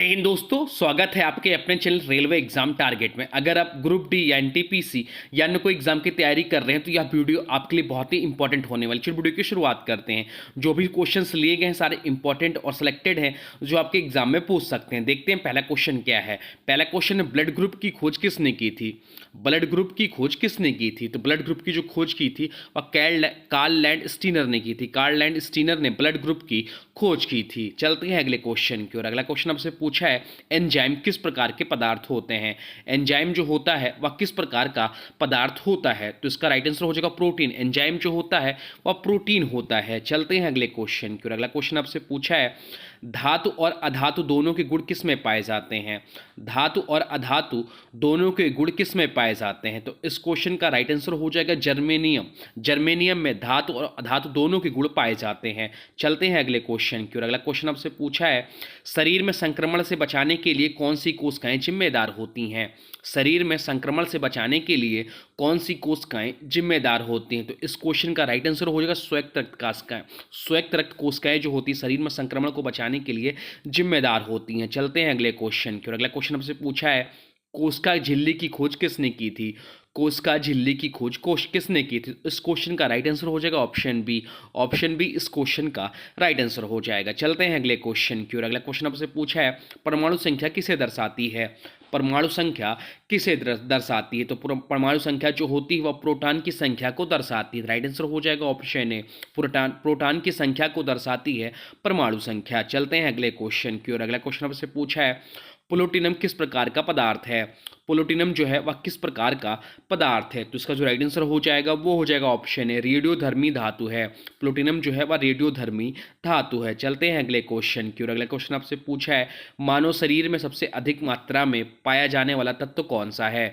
इन दोस्तों, स्वागत है आपके अपने चैनल रेलवे एग्जाम टारगेट में। अगर आप ग्रुप डी या एनटीपीसी या अन्य कोई एग्जाम की तैयारी कर रहे हैं तो यह वीडियो आपके लिए बहुत ही इंपॉर्टेंट होने वाली। चलिए वीडियो की शुरुआत करते हैं। जो भी क्वेश्चंस लिए गए हैं सारे इंपॉर्टेंट और सिलेक्टेड हैं जो आपके एग्जाम में पूछ सकते हैं। देखते हैं पहला क्वेश्चन क्या है। पहला क्वेश्चन, ब्लड ग्रुप की खोज किसने की थी? ब्लड ग्रुप की खोज किसने की थी? तो ब्लड ग्रुप की जो खोज की थी वह कार्ल लैंड स्टीनर ने की थी। कार्ल लैंड स्टीनर ने ब्लड ग्रुप की खोज की थी। चलते हैं अगले क्वेश्चन की ओर। अगला क्वेश्चन आपसे पूछा है, एंजाइम किस प्रकार के पदार्थ होते हैं? एंजाइम जो होता है वह किस प्रकार का पदार्थ होता है? तो इसका राइट आंसर हो जाएगा प्रोटीन। एंजाइम जो होता है वह प्रोटीन होता है। चलते हैं अगले क्वेश्चन की ओर। अगला क्वेश्चन आपसे पूछा है, धातु और अधातु दोनों के गुण किस में पाए जाते हैं? धातु और अधातु दोनों के गुण किस में पाए जाते हैं? तो इस क्वेश्चन का राइट आंसर हो जाएगा जर्मेनियम। जर्मेनियम में धातु और अधातु दोनों के गुण पाए जाते हैं। चलते हैं अगले क्वेश्चन की ओर। अगला क्वेश्चन आपसे पूछा है, शरीर में संक्रमण से बचाने के लिए कौन सी कोशिकाएं जिम्मेदार होती हैं? शरीर में संक्रमण से बचाने के लिए कौन सी कोशिकाएं जिम्मेदार होती हैं? तो इस क्वेश्चन का राइट आंसर हो जाएगा श्वेत रक्त कोशिकाएं। श्वेत रक्त कोशिकाएं जो होती हैं शरीर में संक्रमण को बचाने के लिए जिम्मेदार होती हैं। चलते हैं अगले क्वेश्चन की ओर। अगला क्वेश्चन आपसे पूछा है, कोशिका झिल्ली की खोज किसने की थी? कोशिका झिल्ली की खोज किसने की थी? इस क्वेश्चन का राइट आंसर हो जाएगा ऑप्शन बी। ऑप्शन बी इस क्वेश्चन का राइट आंसर हो जाएगा। चलते हैं अगले क्वेश्चन की ओर। अगला क्वेश्चन आपसे पूछा है, परमाणु संख्या किसे दर्शाती है? परमाणु संख्या किसे दर्शाती है? तो परमाणु संख्या जो होती है वह प्रोटॉन की संख्या को दर्शाती है। राइट आंसर हो जाएगा ऑप्शन ए। प्रोटॉन की संख्या को दर्शाती है परमाणु संख्या। चलते हैं अगले क्वेश्चन की ओर। अगला क्वेश्चन आपसे पूछा है, प्लूटोनियम किस प्रकार का पदार्थ है? प्लूटोनियम जो है वह किस प्रकार का पदार्थ है? तो इसका जो राइट आंसर हो जाएगा वो हो जाएगा ऑप्शन है, रेडियोधर्मी धातु है। प्लूटोनियम जो है वह रेडियोधर्मी धातु है। चलते हैं अगले क्वेश्चन की ओर। अगला क्वेश्चन आपसे पूछा है, मानव शरीर में सबसे अधिक मात्रा में पाया जाने वाला तत्व कौन सा है?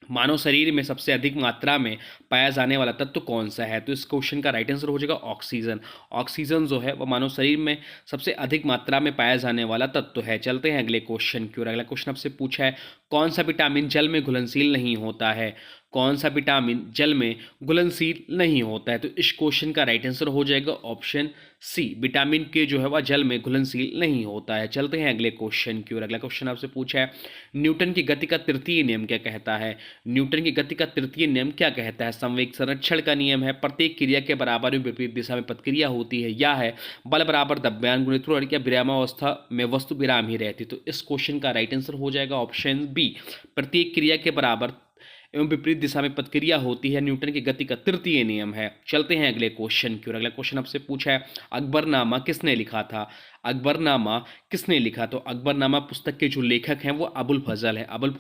मानव शरीर में सबसे अधिक मात्रा में पाया जाने वाला तत्व कौन सा है? तो इस क्वेश्चन का राइट आंसर हो जाएगा ऑक्सीजन। ऑक्सीजन जो है वह मानव शरीर में सबसे अधिक मात्रा में पाया जाने वाला तत्व है। चलते हैं अगले क्वेश्चन की ओर। अगला क्वेश्चन आपसे पूछा है, कौन सा विटामिन जल में घुलनशील नहीं होता है? कौन सा विटामिन जल में घुलनशील नहीं होता है? तो इस क्वेश्चन का राइट आंसर हो जाएगा ऑप्शन सी, विटामिन के जो है वह जल में घुलनशील नहीं होता है। चलते हैं अगले क्वेश्चन की ओर। अगला क्वेश्चन आपसे पूछा है, न्यूटन की गति का तृतीय नियम क्या कहता है? न्यूटन की गति का तृतीय नियम क्या कहता है? संवेग संरक्षण का नियम है, प्रत्येक क्रिया के बराबर विपरीत दिशा में प्रतिक्रिया होती है, या है बल बराबर द्रव्यमान गुणित त्वरण या विरामावस्था में वस्तु विराम ही रहती। तो इस क्वेश्चन का राइट आंसर हो जाएगा ऑप्शन बी, प्रत्येक क्रिया के बराबर एवं विपरीत दिशा में प्रतिक्रिया होती है, न्यूटन की गति का तृतीय नियम है। चलते हैं अगले क्वेश्चन की ओर। अगला क्वेश्चन आपसे पूछा है, अकबरनामा किसने लिखा था? अकबरनामा किसने लिखा? तो अकबरनामा पुस्तक के जो लेखक हैं वो अबुल फजल है। अबुल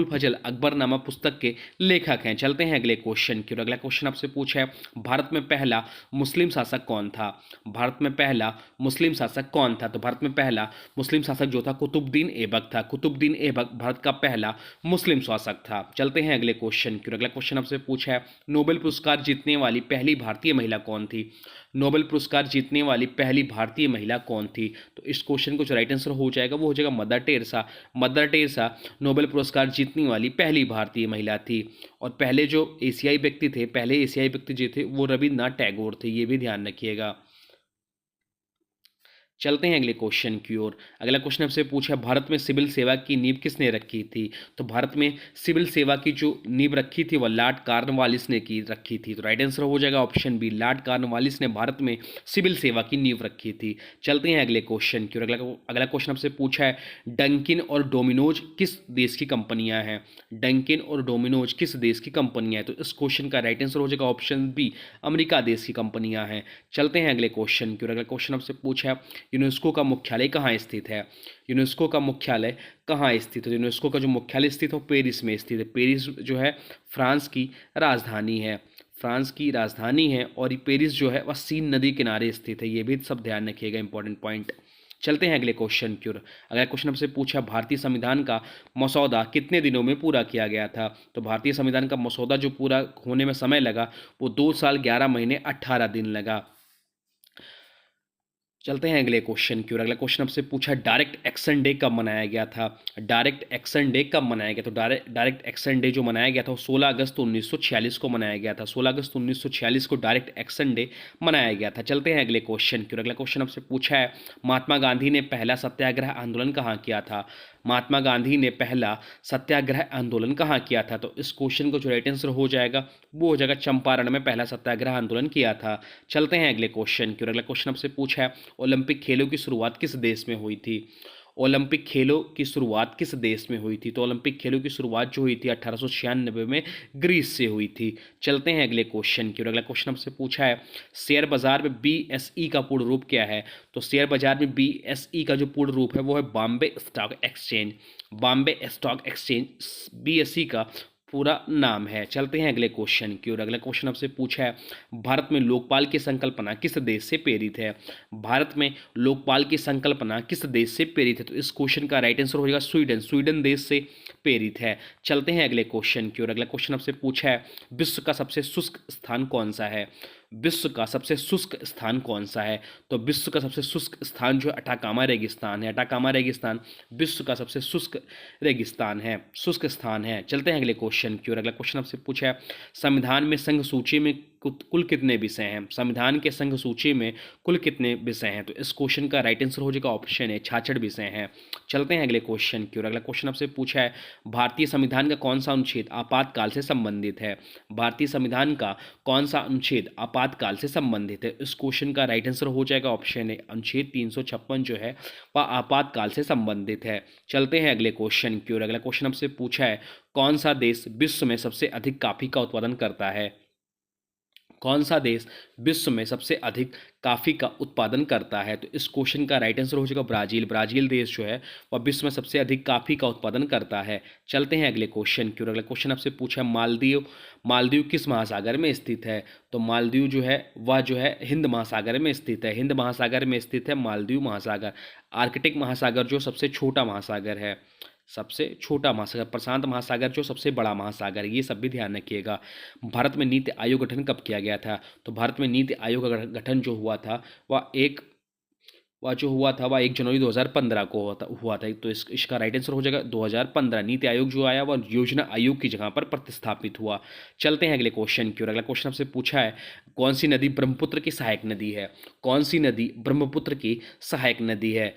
फजल अकबरनामा पुस्तक के लेखक हैं। चलते हैं अगले क्वेश्चन की ओर। अगला क्वेश्चन आपसे पूछा है, भारत में पहला मुस्लिम शासक कौन था? भारत में पहला मुस्लिम शासक कौन था? तो भारत में पहला मुस्लिम शासक जो था कुतुबुद्दीन ऐबक था। कुतुबुद्दीन ऐबक भारत का पहला मुस्लिम शासक था। चलते हैं अगले क्वेश्चन की ओर। अगला क्वेश्चन आपसे पूछा है, नोबेल पुरस्कार जीतने वाली पहली भारतीय महिला कौन थी? नोबेल पुरस्कार जीतने वाली पहली भारतीय महिला कौन थी? तो इस क्वेश्चन को जो राइट आंसर हो जाएगा वो हो जाएगा mother Teresa. Mother Teresa Nobel पुरस्कार जीतने वाली पहली भारतीय महिला थी। और पहले जो एशियाई व्यक्ति थे, पहले एशियाई व्यक्ति जो थे वो रविन्द्रनाथ टैगोर थे, ये भी ध्यान रखिएगा। चलते हैं अगले क्वेश्चन की ओर। अगला क्वेश्चन आपसे पूछा, भारत में सिविल सेवा की नींव किसने रखी थी? तो भारत में सिविल सेवा की जो नींव रखी थी वह लॉर्ड कॉर्नवालिस ने की रखी थी। तो राइट आंसर हो जाएगा ऑप्शन बी, लॉर्ड कॉर्नवालिस ने भारत में सिविल सेवा की नींव रखी थी। चलते हैं अगले क्वेश्चन की ओर। अगला क्वेश्चन आपसे पूछा है, डंकिन और डोमिनोज किस देश की कंपनियां हैं? डंकिन और डोमिनोज किस देश की कंपनियां हैं? तो इस क्वेश्चन का राइट आंसर हो जाएगा ऑप्शन बी, अमेरिका देश की कंपनियां हैं। चलते हैं अगले क्वेश्चन की ओर। अगला क्वेश्चन आपसे पूछा है, यूनेस्को का मुख्यालय कहाँ स्थित है? यूनेस्को का मुख्यालय कहाँ स्थित है? यूनेस्को का जो मुख्यालय स्थित है वो पेरिस में स्थित है। पेरिस जो है फ्रांस की राजधानी है। फ्रांस की राजधानी है और ये पेरिस जो है वह सीन नदी किनारे स्थित है। ये भी सब ध्यान रखिएगा, इंपॉर्टेंट पॉइंट। चलते हैं अगले क्वेश्चन की ओर। अगला क्वेश्चन आपसे पूछा, भारतीय संविधान का मसौदा कितने दिनों में पूरा किया गया था? तो भारतीय संविधान का मसौदा जो पूरा होने में समय लगा वो 2 साल 11 महीने 18 दिन लगा। चलते हैं अगले क्वेश्चन की ओर। अगला क्वेश्चन आपसे पूछा डायरेक्ट एक्शन डे कब मनाया गया था। डायरेक्ट एक्शन डे कब मनाया गया? तो डायरेक्ट एक्शन डे जो मनाया गया था वो 16 अगस्त 1946 को मनाया गया था। 16 अगस्त 1946 को डायरेक्ट एक्शन डे मनाया गया था। चलते हैं अगले क्वेश्चन की ओर। अगला क्वेश्चन आपसे पूछा है महात्मा गांधी ने पहला सत्याग्रह आंदोलन कहाँ किया था। महात्मा गांधी ने पहला सत्याग्रह आंदोलन कहाँ किया था? तो इस क्वेश्चन को जो राइट आंसर हो जाएगा वो हो जाएगा चंपारण में पहला सत्याग्रह आंदोलन किया था। चलते हैं अगले क्वेश्चन की ओर। अगला क्वेश्चन आपसे पूछा है ओलंपिक खेलों की शुरुआत किस देश में हुई थी। ओलंपिक खेलों की शुरुआत किस देश में हुई थी? तो ओलंपिक खेलों की शुरुआत जो हुई थी 1896 में ग्रीस से हुई थी। चलते हैं अगले क्वेश्चन की ओर। अगला क्वेश्चन आपसे पूछा है शेयर बाजार में बीएसई का पूर्ण रूप क्या है। तो शेयर बाजार में बीएसई का जो पूर्ण रूप है वो है Bombay stock exchange. Bombay stock exchange BSE का पूरा नाम है। चलते हैं अगले क्वेश्चन की ओर। अगला क्वेश्चन आपसे पूछा है भारत में लोकपाल की संकल्पना किस देश से प्रेरित है। भारत में लोकपाल की संकल्पना किस देश से प्रेरित है? तो इस क्वेश्चन का राइट आंसर हो जाएगा स्वीडन। स्वीडन देश से प्रेरित है। चलते हैं अगले क्वेश्चन की ओर। अगला क्वेश्चन आपसे पूछा है विश्व का सबसे शुष्क स्थान कौन सा है। विश्व का सबसे शुष्क स्थान कौन सा है? तो विश्व का सबसे शुष्क स्थान जो है अटाकामा रेगिस्तान है। अटाकामा रेगिस्तान विश्व का सबसे शुष्क रेगिस्तान है, शुष्क स्थान है। चलते हैं अगले क्वेश्चन की ओर। अगला क्वेश्चन आपसे पूछा है संविधान में संघ सूची में कुल कितने विषय हैं। संविधान के संघ सूची में कुल कितने विषय हैं? तो इस क्वेश्चन का राइट आंसर हो जाएगा ऑप्शन है 66 विषय हैं। चलते हैं अगले क्वेश्चन की ओर। अगला क्वेश्चन आपसे पूछा है भारतीय संविधान का कौन सा अनुच्छेद आपातकाल से संबंधित है। भारतीय संविधान का कौन सा अनुच्छेद आपातकाल से संबंधित है? इस क्वेश्चन का राइट आंसर हो जाएगा ऑप्शन है अनुच्छेद 356 जो है वह आपातकाल से संबंधित है। चलते हैं अगले क्वेश्चन की ओर। अगला क्वेश्चन आपसे पूछा है कौन सा देश विश्व में सबसे अधिक कॉफी का उत्पादन करता है। कौन सा देश विश्व में सबसे अधिक कॉफ़ी का उत्पादन करता है? तो इस क्वेश्चन का राइट आंसर हो जाएगा ब्राज़ील। ब्राज़ील देश जो है वह विश्व में सबसे अधिक कॉफ़ी का उत्पादन करता है। चलते हैं अगले क्वेश्चन की ओर। अगला क्वेश्चन आपसे पूछा मालदीव। मालदीव किस महासागर में स्थित है? तो मालदीव जो है वह जो है हिंद महासागर में स्थित है। हिंद महासागर में स्थित है मालदीव महासागर। आर्कटिक महासागर जो सबसे छोटा महासागर है, सबसे छोटा महासागर। प्रशांत महासागर जो सबसे बड़ा महासागर, ये सब भी ध्यान रखिएगा। भारत में नीति आयोग गठन कब किया गया था? तो भारत में नीति आयोग का गठन जो हुआ था वह 1 जनवरी 2015 को हुआ था। तो इसका राइट आंसर हो जाएगा 2015। नीति आयोग जो आया वह योजना आयोग की जगह पर प्रतिस्थापित हुआ। चलते हैं अगले क्वेश्चन की ओर। अगला क्वेश्चन आपसे पूछा है कौन सी नदी ब्रह्मपुत्र की सहायक नदी है। कौन सी नदी ब्रह्मपुत्र की सहायक नदी है?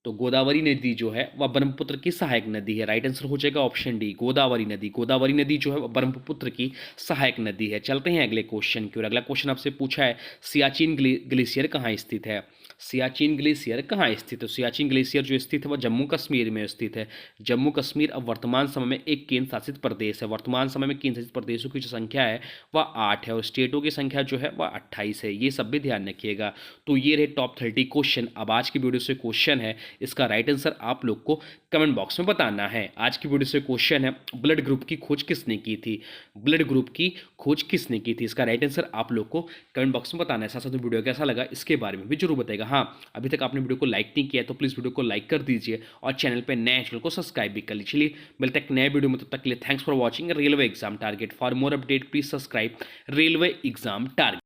तो गोदावरी नदी जो है वह ब्रह्मपुत्र की सहायक नदी है। राइट आंसर हो जाएगा ऑप्शन डी गोदावरी नदी। गोदावरी नदी जो है वह ब्रह्मपुत्र की सहायक नदी है। चलते हैं अगले क्वेश्चन की ओर। अगला क्वेश्चन आपसे पूछा है सियाचिन ग्लेशियर कहाँ स्थित है। सियाचिन ग्लेशियर कहाँ स्थित है? सियाचिन ग्लेशियर जो स्थित है वह जम्मू कश्मीर में स्थित है। जम्मू कश्मीर अब वर्तमान समय में एक केंद्र शासित प्रदेश है। वर्तमान समय में केंद्र शासित प्रदेशों की जो संख्या है वह 8 है और स्टेटों की संख्या जो है वह 28 है। ये सब भी ध्यान रखिएगा। तो ये रहे टॉप 30 क्वेश्चन। अब आज की वीडियो से क्वेश्चन है, इसका राइट आंसर आप लोग को कमेंट बॉक्स में बताना है। आज की वीडियो से क्वेश्चन है ब्लड ग्रुप की खोज किसने की थी। ब्लड ग्रुप की खोज किसने की थी? इसका राइट आंसर आप लोग को कमेंट बॉक्स में बताना है। साथ साथ वीडियो कैसा लगा इसके बारे में भी जरूर बताएगा। हाँ, अभी तक आपने वीडियो को लाइक नहीं किया तो प्लीज़ वीडियो को लाइक कर दीजिए और चैनल पर नए चैनल को सब्सक्राइब भी कर लीजिए। चलिए मिलते हैं एक नए वीडियो में, तब तक के लिए thanks for watching railway exam target. For more update please subscribe railway exam target.